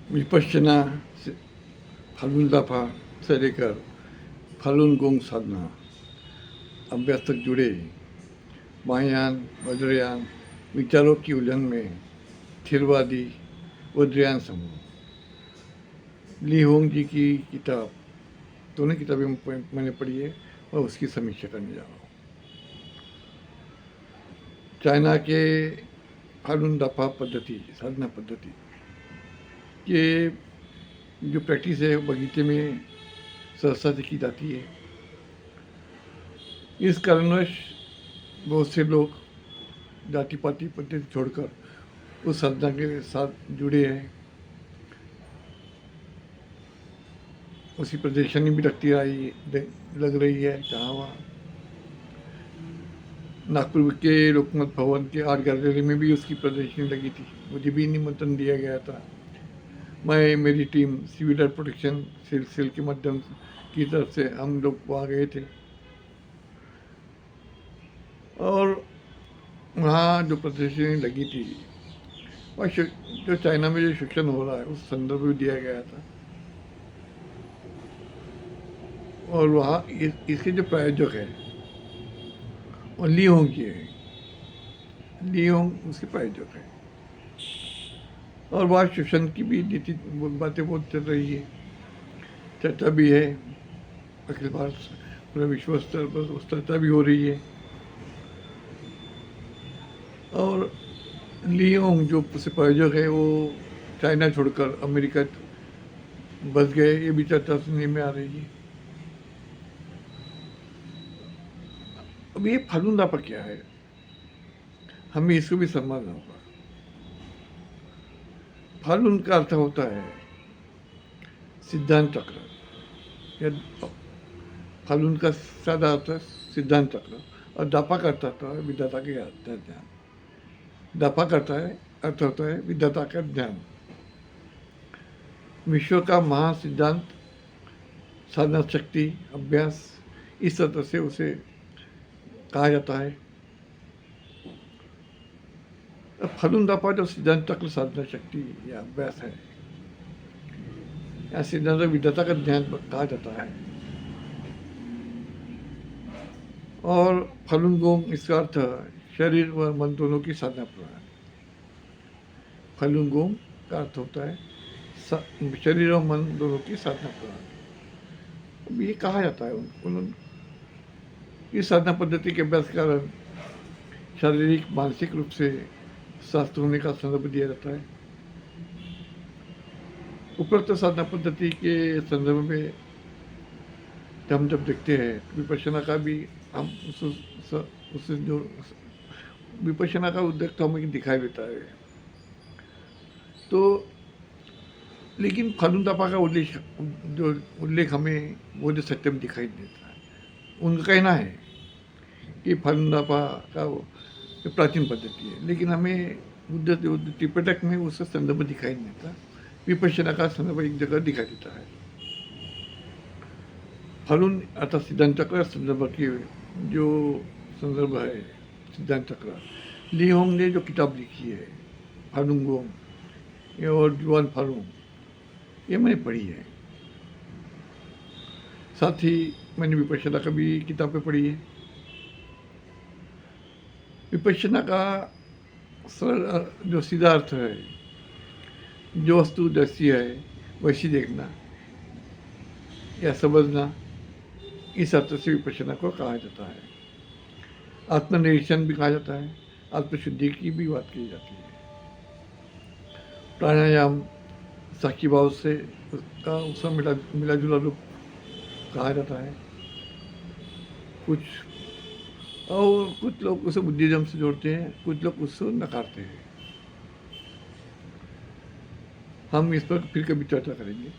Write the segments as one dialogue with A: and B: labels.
A: विपश्यना से फालून दाफा से लेकर फालून गोंग साधना अभ्यास तक जुड़े महायान वज्रयान विचारों की उलझन में थिरवादी वज्रयान समूह। ली होंग जी की किताब, दोनों किताबें मैंने पढ़ी है और उसकी समीक्षा करने जा रहा हूँ। चाइना के फालून दाफा पद्धति, साधना पद्धति ये जो प्रैक्टिस है बगीचे में सहजता से की जाती है। इस कारणवश बहुत से लोग जाति पाति पद्धति छोड़कर उस साधना के साथ जुड़े हैं। उसकी प्रदर्शनी भी लग रही है जहाँ वहाँ। नागपुर के लोकमत भवन के आर्ट गैलरी में भी उसकी प्रदर्शनी लगी थी। मुझे भी निमंत्रण दिया गया था। मैं, मेरी team civil air protection cell के माध्यम की तरफ से हम लोग वहाँ गए थे और वहाँ जो प्रदर्शनी लगी थी वह जो चाइना में जो शिक्षण हो रहा है उस संदर्भ में दिया गया था। और वहाँ इसके जो प्रायोजक है और ली होंग की है, ली होंग उसके प्रायोजक है। और वहाँ शिक्षण की भी नीति बातें बहुत चल रही है, चर्चा भी है, अखिल भारत पूरे विश्व स्तर पर उस चर्चा भी हो रही है। और ली होंग जो प्रायोजक है वो चाइना छोड़कर अमेरिका बस गए, ये भी चर्चा सुनने में आ रही है। अब ये फालून दाफा क्या है, हमें इसको भी समझना होगा। फालून का अर्थ होता है सिद्धांत चक्र, या फालून का सादा अर्थ है सिद्धांत चक्र, और दाफा करता है विधाता के ध्यान। दाफा करता है अर्थ होता है विधाता का ध्यान। विश्व का महान सिद्धांत, साधना शक्ति, अभ्यास, इस तरह से उसे कहा जाता है। फालून दाफा जो सिद्धांत चक्र, साधना शक्ति या अभ्यास है, या सिद्धांत विधाता का ध्यान कहा जाता है। और फालून गोंग इसका अर्थ शरीर व मन दोनों की साधना प्रणाली। फालून गोंग का अर्थ होता है शरीर और मन दोनों की साधना प्रणाली। अब ये कहा जाता है इस साधना पद्धति के अभ्यास के कारण शारीरिक मानसिक रूप से स्वस्थ होने का संदर्भ दिया जाता है। उपरोक्त साधना पद्धति के संदर्भ में हम जब देखते हैं विपश्यना का भी हम उस जो विपश्यना का उद्देश्य तो हमें दिखाई देता है। तो लेकिन फालून दाफा का उल्लेख हमें बोध सत्य में दिखाई देता है। उनका कहना है कि फालून दाफा का प्राचीन पद्धति है, लेकिन हमें बुद्ध त्रिपिटक में उसका संदर्भ दिखाई नहीं देता। विपश्यना का संदर्भ एक जगह दिखाई देता है। फालून अर्थात सिद्धांत चक्र संदर्भ की जो संदर्भ है सिद्धांत चक्र, ली होंग ने जो किताब लिखी है फालून गोंग और जुआन फालून, ये मैंने पढ़ी है। साथ ही मैंने विपश्यना का भी किताबें पढ़ी है। विपश्यना का सरल जो सीधा अर्थ है, जो वस्तु जैसी है वैसी देखना या समझना, इस अर्थ से विपश्यना को कहा जाता है। आत्मनिरीक्षण भी कहा जाता है, आत्मशुद्धि की भी बात की जाती है। प्राणायाम साक्षी भाव से उसका उसका मिला जुला रूप कहा जाता है। कुछ लोग उसे बुद्धिज्म से जोड़ते हैं, कुछ लोग उससे नकारते हैं। हम इस पर फिर कभी चर्चा करेंगे।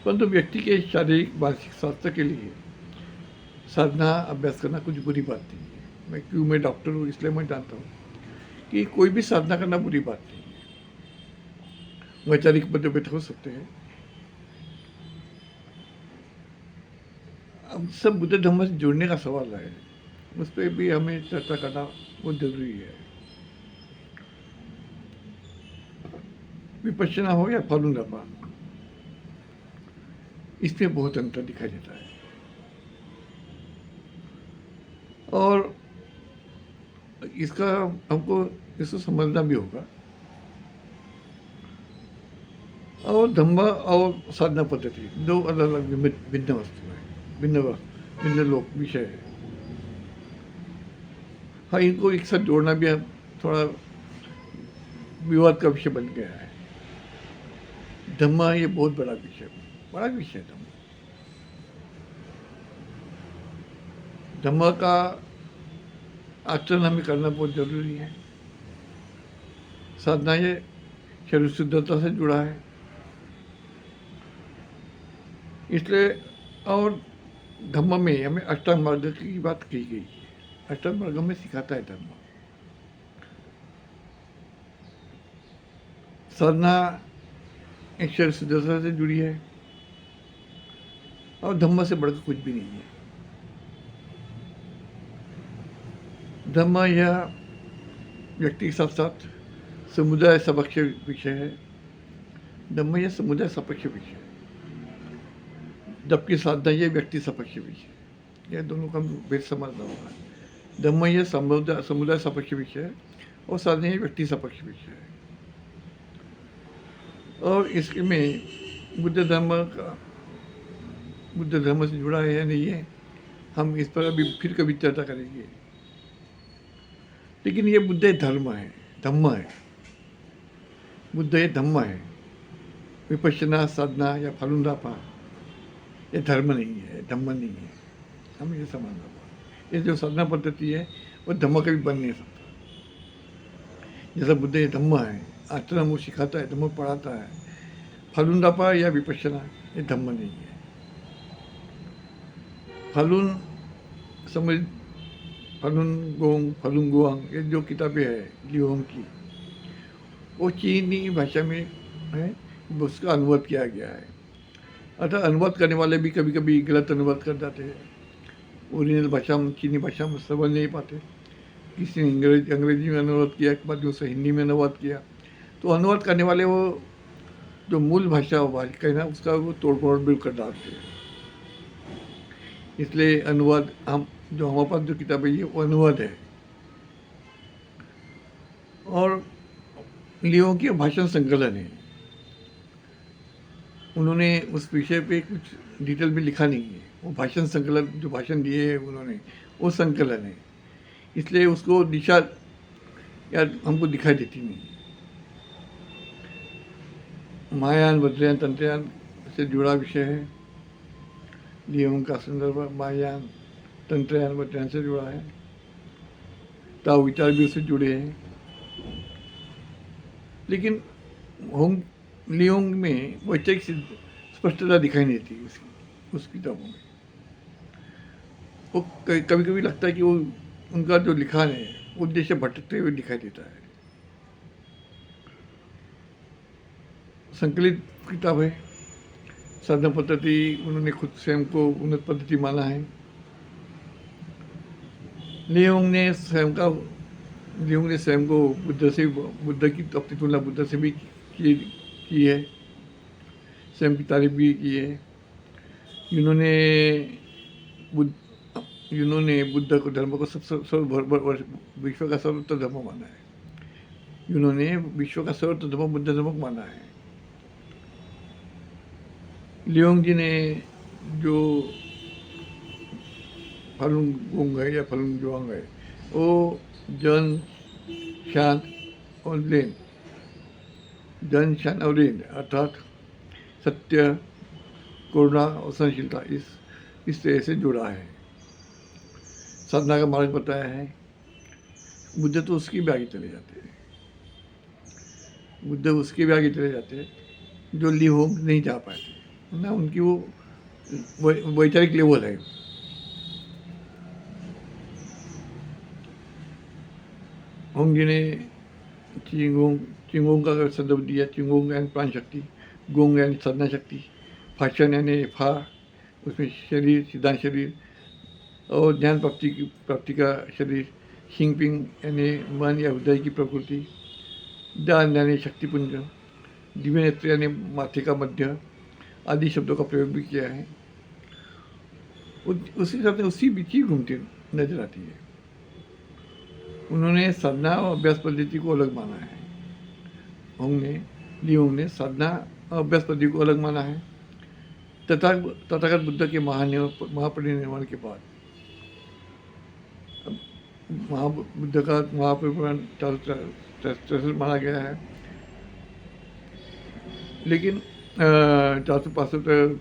A: परंतु व्यक्ति के शारीरिक मानसिक स्वास्थ्य के लिए साधना अभ्यास करना कुछ बुरी बात नहीं है। मैं डॉक्टर हूँ इसलिए मैं जानता हूँ कि कोई भी साधना करना बुरी बात नहीं है। वैचारिक मतभेद हो सकते हैं। अब सब बुद्ध धर्म से जुड़ने का सवाल है, उस पर भी हमें चर्चा करना बहुत जरूरी है। विपश्यना हो या फालून लापा, इसमें बहुत अंतर दिखाई देता है। और इसका हमको इसको समझना भी होगा। और धम्म और साधना पद्धति दो अलग अलग भिन्न वस्तु है, भिन्न लोक विषय है। हाँ, इनको एक साथ जोड़ना भी थोड़ा विवाद का विषय बन गया है। धम्म ये बहुत बड़ा विषय है। धम्म का आचरण हमें करना बहुत जरूरी है। साधना ये शरीर शुद्धता से जुड़ा है, इसलिए। और धम्म में हमें अष्टांग मार्ग की बात की गई है। अष्टांग मार्ग में सिखाता है धम्म। साधना एक शरीर शुद्धता से जुड़ी है, और धम्म से बढ़कर कुछ भी नहीं है। धम्म यह व्यक्ति के साथ साथ समुदाय सपक्ष विषय है। धम्म यह समुदाय सपक्ष विषय है, जबकि साधना यह व्यक्ति सपक्ष विषय। यह दोनों का भेद समझना होगा। धम्म यह समुदाय सपक्ष विषय है, और साधना यह व्यक्ति सपक्ष विषय है। और इसमें बुद्ध धर्म से जुड़ा है या नहीं है, हम इस पर अभी फिर कभी चर्चा करेंगे। लेकिन ये बुद्ध धर्म है, धम्म है। बुद्ध ये धम्म है। विपश्यना, साधना या फालून लापा ये धर्म नहीं है, धम्म नहीं है। हमें ये समझना होगा। ये जो साधना पद्धति है वो धम्म कभी बन नहीं सकता। जैसा बुद्ध ये धम्म है, आचरण वो सिखाता है, धम्म पढ़ाता है। फालून लापा या विपश्यना ये धम्म नहीं है। फालून समझ, फालून गोंग, फालून गुआंग, ये जो किताबें हैं लियोंग की, वो चीनी भाषा में है, उसका अनुवाद किया गया है। अतः अनुवाद करने वाले भी कभी कभी गलत अनुवाद कर जाते हैं। ओरिजिनल भाषा में, चीनी भाषा में समझ नहीं पाते। किसी ने अंग्रेजी में अनुवाद किया, एक बार दूसरे हिंदी में अनुवाद किया, तो अनुवाद करने वाले वो जो मूल भाषा कहना उसका वो तोड़ भी कर डालते हैं। इसलिए अनुवाद जो हमारे पास जो किताबें ये वो अनुवाद है। और लियो की भाषण संकलन है। उन्होंने उस विषय पे कुछ डिटेल में लिखा नहीं है। वो भाषण संकलन, जो भाषण दिए हैं उन्होंने, वो संकलन है। इसलिए उसको दिशा या हमको दिखाई देती नहीं। महायान, वज्रयान, तंत्रयान से जुड़ा विषय है। लियोंग का संदर्भ महायान, तंत्रयान, वज्रयान से जुड़ा है। ताओ विचार भी उससे जुड़े हैं। लेकिन लियोंग में वैचारिक स्पष्टता दिखाई नहीं देती उस किताबों में। वो कभी कभी लगता है कि वो उनका जो लिखान है उद्देश्य भटकते हुए दिखाई देता है। संकलित किताब है। साधना पद्धति उन्होंने खुद स्वयं को उन्नत पद्धति माना है। लियोंग ने स्वयं को बुद्ध की अपनी तुलना बुद्ध से भी की है, स्वयं की तारीफ भी की है। इन्होंने बुद्ध को धर्म को विश्व का सर्वोत्तम धर्म माना है। इन्होंने विश्व का सर्वोत्तम धर्म बुद्ध धर्म माना है। लियोंग जी ने जो फालून गोंग है या फालून जुआंग है, वो जन, शांत और लेन, जन, शांत और लेन अर्थात सत्य, करुणा और सहनशीलता इस तरह से जुड़ा है। साधना का मार्ग बताया है। बुद्ध तो उसकी भी आगे चले जाते हैं। बुद्ध उसके भी आगे चले जाते हैं जो लियोंग नहीं जा पाते ना। उनकी वो वैचारिक लेवल है। होंग जी ने चिंगोंग का संदर्भ दिया। चिंगोंग यानी प्राण शक्ति, गोंग यानी साधना शक्ति, फाशन यानी फा, उसमें शरीर, सिद्धांत शरीर और ज्ञान प्राप्ति का शरीर, शिंगपिंग यानी मन या हृदय की प्रकृति, दान यानी शक्तिपुंज, दिव्य नेत्र यानी माथे का मध्य आदि शब्दों का प्रयोग भी किया है। उसी हिसाब से उसी बीच ही घूमती नजर आती है। उन्होंने साधना और अभ्यास पद्धति को अलग माना है। लियोंग ने साधना और अभ्यास पद्धति को अलग माना है। तथागत बुद्ध के महापरिनिर्वाण के बाद बुद्ध का महापरिनिर्वाण 463 माना गया है, लेकिन 465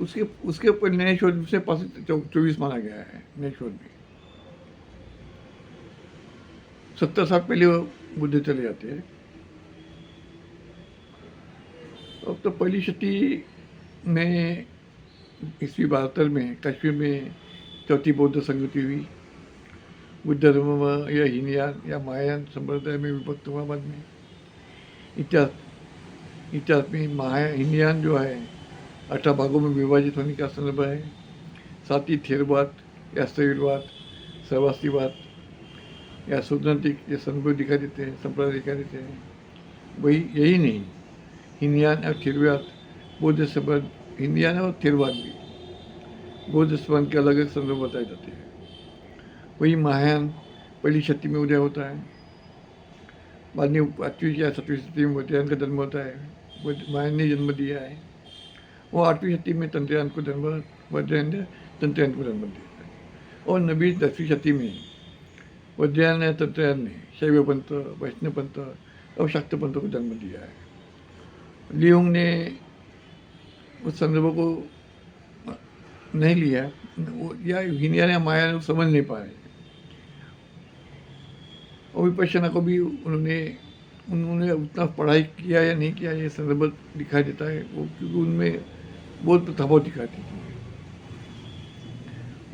A: उसके उसके ऊपर नए शोध से 24 माना गया है। नए शोध में 70 साल पहले वो बुद्ध चले जाते हैं। अब तो पहली शती में ईस्वी 72 में कश्मीर में चौथी बौद्ध संगति हुई। बुद्ध धर्म या हीनयान या महायान संप्रदाय में विभक्त हुआ बाद में। इतिहास में हीनयान जो है 18 भागों में विभाजित होने का संदर्भ है। साथ ही थेरवाद या स्थविरवाद, सर्वास्तिवाद या सैद्धांतिक ये संदर्भ दिखाई देते हैं, संप्रदाय दिखाई देते हैं। वही यही नहीं, हीनयान और थेरवाद बौद्ध संबंध, हीनयान और थेरवाद भी बौद्ध संबंध के अलग अलग संदर्भ बताए जाते हैं। वही महायान पहली शती में उदय होता है, बाद में 8वीं या 7वीं शती में वज्रयान का जन्म होता है। महायान ने जन्म दिया है। वो 8वीं शती में तंत्रयान को जन्म, वज्रयान ने तंत्रयान को जन्म दिया है। और 9वीं 10वीं शती में वज्रयान या तंत्रयान ने शैव पंथ, वैष्णव पंथ और शाक्त पंथ को जन्म दिया है। लियोंग ने उस संदर्भ को नहीं लिया, या हीनयान या महायान समझ नहीं पाए। और विपश्यना को भी उन्होंने उतना पढ़ाई किया या नहीं किया ये संदर्भ दिखाई देता है, वो क्योंकि उनमें बहुत प्रभाव दिखाती थी।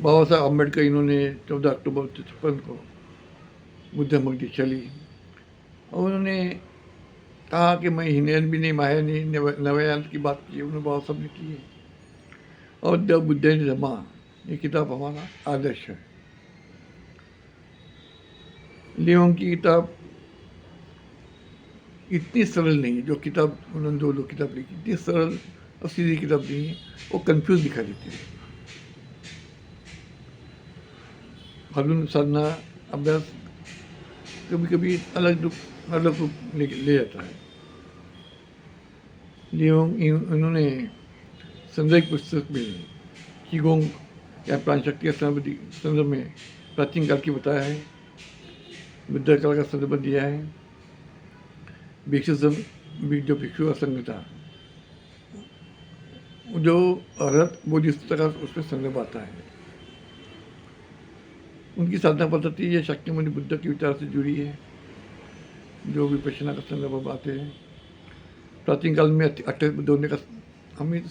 A: बाबा साहब अम्बेडकर इन्होंने 14 अक्टूबर 1953 को बुद्ध धर्म की चली और उन्होंने कहा कि मैं हीनयान भी नहीं, महायान नहीं, नवयान की बात की उन्होंने बाबा साहब ने की है। और द बुद्ध एंड धम्मा ये किताब हमारा आदर्श है। लियोंग की किताब इतनी सरल नहीं है, जो किताब उन्होंने दो किताब लिखी इतनी सरल और सीधी किताब नहीं है, वो कंफ्यूज दिखा देती है। हरुन साधना अभ्यास कभी कभी अलग रूप ले जाता है। लियोंग इन्होंने संजय पुस्तक में कीगोंग या प्राण शक्ति के संदर्भ में प्राचीन काल की बताया है, बुद्ध काल का संदर्भ दिया है। जो भिक्षु असंगता जो अरहत बोधिसत्व का उसमें संदर्भ आता है। उनकी साधना पद्धति ये शाक्यमुनि बुद्ध के विचार से जुड़ी है, जो विपश्यना का संदर्भ आते हैं। प्राचीन काल में 28 बुद्ध होने का हमें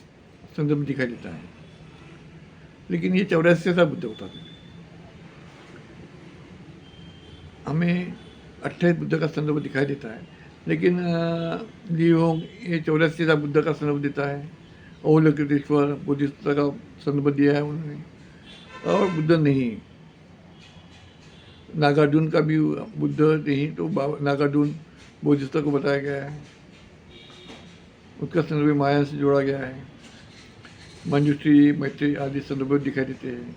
A: संदर्भ दिखाई देता है, लेकिन ये 84 से बुद्ध होता था। हमें 28 बुद्ध का संदर्भ दिखाई देता है, लेकिन लियोंग ये 84 से बुद्ध का संदर्भ देता है। अवलोकितेश्वर बोधिसत्व का संदर्भ दिया है उन्होंने, और बुद्ध नहीं, नागार्जुन का भी बुद्ध नहीं तो नागार्जुन बोधिसत्व को बताया गया है, उसका संदर्भ माया से जोड़ा गया है। मंजुश्री, मैत्री आदि संदर्भ दिखाई देते हैं।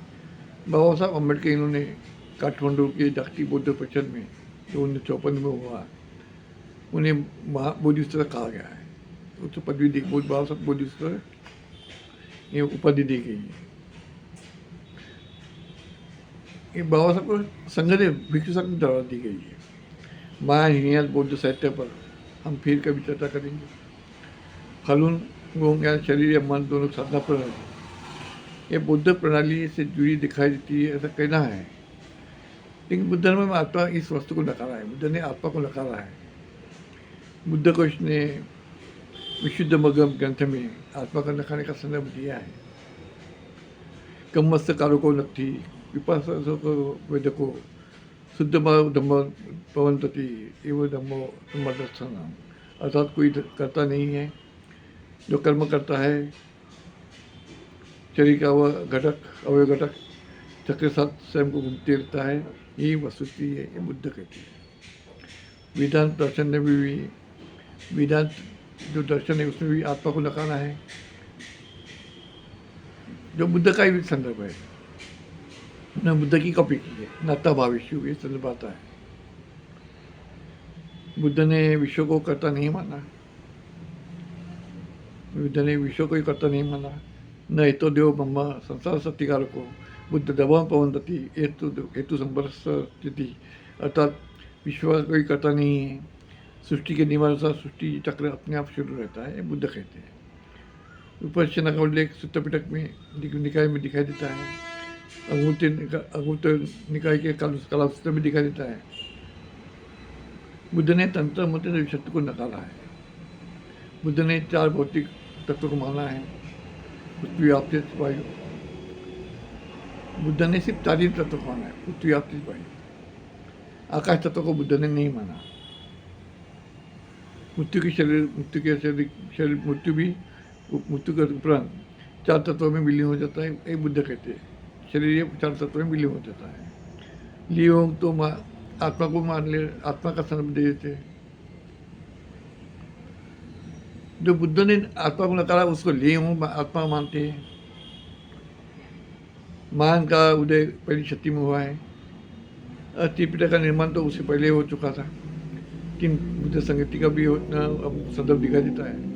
A: बाबा साहब अम्बेडकर इन्होंने काठमांडू के जागतिक बौद्ध परिषद में जो 1954 में हुआ, उन्हें बोधिसत्व कहा गया है। उसको पदवी दी, बाबा साहब बोधिसत्व ये उपाधि दी गई है। ये बाबा साहब को संगठन भिक्षु संघ द्वारा दी गई है। महायान हीनयान बौद्ध साहित्य पर हम फिर कभी चर्चा करेंगे। फलून गोंग या शरीर या मन दोनों साधना प्रणाली ये बुद्ध प्रणाली से जुड़ी दिखाई देती है, ऐसा कहना है। लेकिन बुद्ध धर्म में आत्मा इस वस्तु को नकारा है, बुद्ध ने आत्मा को नकारा है। बुद्ध कोश ने विशुद्ध मगम ग्रंथ में आत्मा का नखाने का संदर्भ दिया है। कम्मस्तकारों को नक्ति विपासकों को वेदको शुद्ध धम्म पवंतति एवं धम्मो धम्मदर्शन, अर्थात कोई करता नहीं है, जो कर्म करता है शरीर का वह घटक अवय घटक चक्र के साथ स्वयं को घूमते रहता है, यही वस्तुस्थिति है, ये बुद्ध कहती है। वेदांत दर्शन ने भी वेदांत जो दर्शन है उसमें भी आत्मा को नकारना है, जो बुद्ध का ही संदर्भ है, न बुद्ध की कॉपी की है, न भविष्य ये संदर्भ आता है। बुद्ध ने विश्व को कर्ता नहीं माना, बुद्ध ने विश्व को ही कर्ता नहीं माना। न हेतु देव ब्रह्म संसार सत्यकार को बुद्ध दबाव पवनती हेतु संपर्क स्थिति, अर्थात विश्व कोई कर्ता नहीं है, सृष्टि के नियमानुसार सृष्टि चक्र अपने आप शुरू रहता है, बुद्ध कहते हैं। विपश्यना का उल्लेख सूत्र पिटक में निकाय में दिखाई देता है, अंगूत्र निकाय के कलासूत्र में दिखाई देता है। बुद्ध ने तंत्र मंत्र शक्ति को नकारा है। बुद्ध ने 4 भौतिक तत्व को माना है, पृथ्वी आपसे वायु। बुद्ध ने सिर्फ 4 तत्व को माना है, पृथ्वी आपसे वायु। आकाश तत्व को बुद्ध ने नहीं माना। मृत्यु के शरीर मृत्यु भी मृत्यु के उपरांत 4 तत्वों में विलीन हो जाता है, ये बुद्ध कहते हैं। शरीर 4 तत्वों में विलीन हो जाता है। लियोंग तो आत्मा को मान ले, आत्मा का संदर्भ दे देते हैं। जो बुद्ध ने आत्मा को नकारा उसको लियोंग आत्मा मानते हैं। मान का उदय पहली शक्ति में हुआ है। त्रिपिटक का निर्माण तो उससे पहले हो चुका था। 3 बुद्ध संगति का भी संदर्भ दिखाई देता है।